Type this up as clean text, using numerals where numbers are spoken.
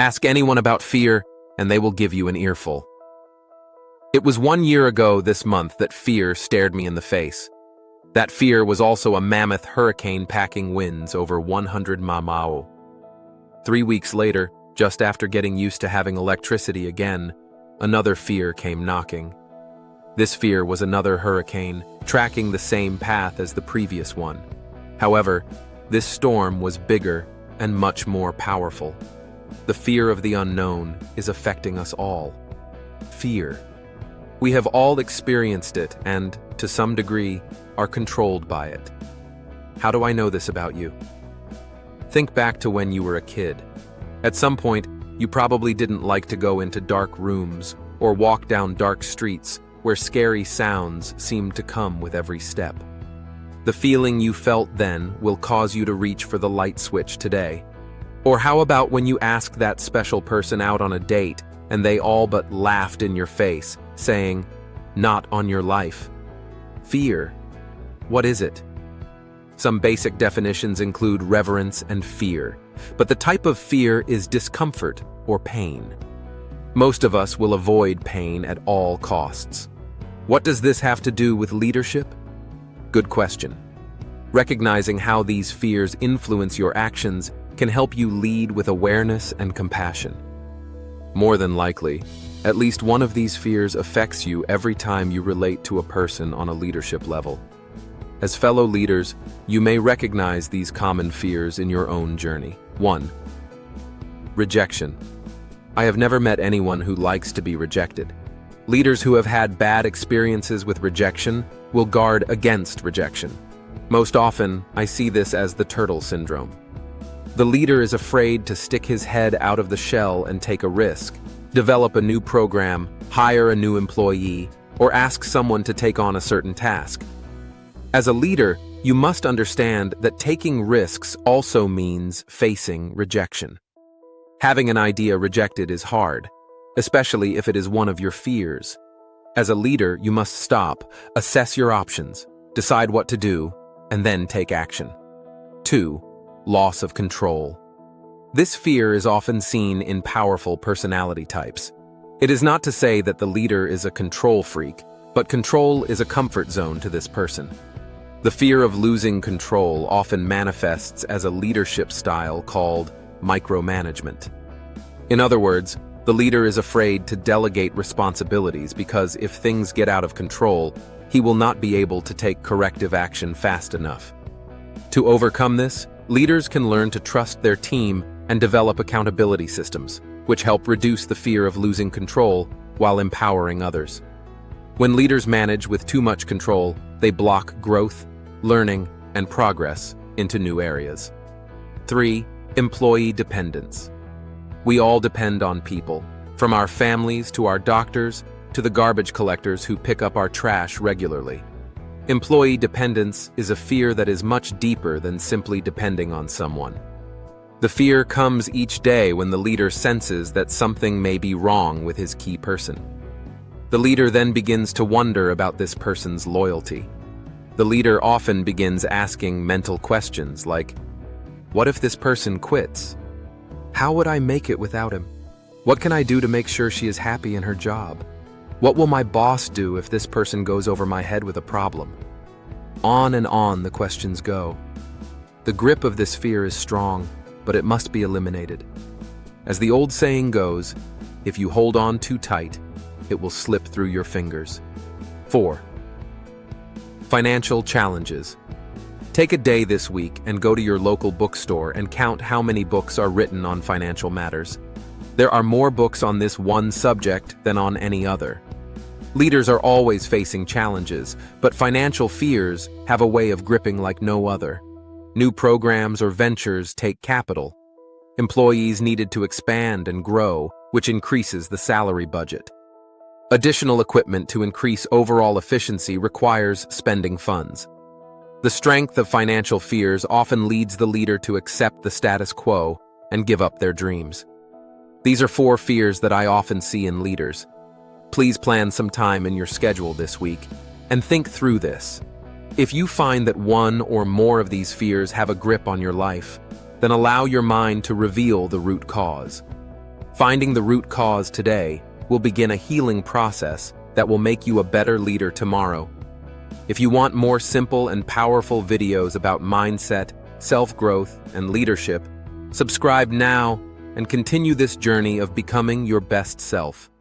Ask anyone about fear, and they will give you an earful. It was 1 year ago this month that fear stared me in the face. That fear was also a mammoth hurricane packing winds over 100 mph. 3 weeks later, just after getting used to having electricity again, another fear came knocking. This fear was another hurricane, tracking the same path as the previous one. However, this storm was bigger and much more powerful. The fear of the unknown is affecting us all. Fear. We have all experienced it and, to some degree, are controlled by it. How do I know this about you? Think back to when you were a kid. At some point, you probably didn't like to go into dark rooms or walk down dark streets where scary sounds seemed to come with every step. The feeling you felt then will cause you to reach for the light switch today. Or how about when you asked that special person out on a date and they all but laughed in your face, saying, "Not on your life." Fear. What is it? Some basic definitions include reverence and fear, but the type of fear is discomfort or pain. Most of us will avoid pain at all costs. What does this have to do with leadership? Good question. Recognizing how these fears influence your actions can help you lead with awareness and compassion. More than likely, at least one of these fears affects you every time you relate to a person on a leadership level. As fellow leaders, you may recognize these common fears in your own journey. 1. Rejection. I have never met anyone who likes to be rejected. Leaders who have had bad experiences with rejection will guard against rejection. Most often, I see this as the turtle syndrome. The leader is afraid to stick his head out of the shell and take a risk, develop a new program, hire a new employee, or ask someone to take on a certain task. As a leader, you must understand that taking risks also means facing rejection. Having an idea rejected is hard, especially if it is one of your fears. As a leader, you must stop, assess your options, decide what to do, and then take action. 2. Loss of control. This fear is often seen in powerful personality types. It is not to say that the leader is a control freak, but control is a comfort zone to this person. The fear of losing control often manifests as a leadership style called micromanagement. In other words, the leader is afraid to delegate responsibilities because if things get out of control, he will not be able to take corrective action fast enough. To overcome this, leaders can learn to trust their team and develop accountability systems, which help reduce the fear of losing control while empowering others. When leaders manage with too much control, they block growth, learning, and progress into new areas. 3. Employee dependence. We all depend on people, from our families to our doctors to the garbage collectors who pick up our trash regularly. Employee dependence is a fear that is much deeper than simply depending on someone. The fear comes each day when the leader senses that something may be wrong with his key person. The leader then begins to wonder about this person's loyalty. The leader often begins asking mental questions like, what if this person quits? How would I make it without him? What can I do to make sure she is happy in her job? What will my boss do if this person goes over my head with a problem? On and on the questions go. The grip of this fear is strong, but it must be eliminated. As the old saying goes, if you hold on too tight, it will slip through your fingers. 4. Financial challenges. Take a day this week and go to your local bookstore and count how many books are written on financial matters. There are more books on this one subject than on any other. Leaders are always facing challenges, but financial fears have a way of gripping like no other. New programs or ventures take capital. Employees needed to expand and grow, which increases the salary budget. Additional equipment to increase overall efficiency requires spending funds. The strength of financial fears often leads the leader to accept the status quo and give up their dreams. These are 4 fears that I often see in leaders. Please plan some time in your schedule this week and think through this. If you find that one or more of these fears have a grip on your life, then allow your mind to reveal the root cause. Finding the root cause today will begin a healing process that will make you a better leader tomorrow. If you want more simple and powerful videos about mindset, self-growth, and leadership, subscribe now and continue this journey of becoming your best self.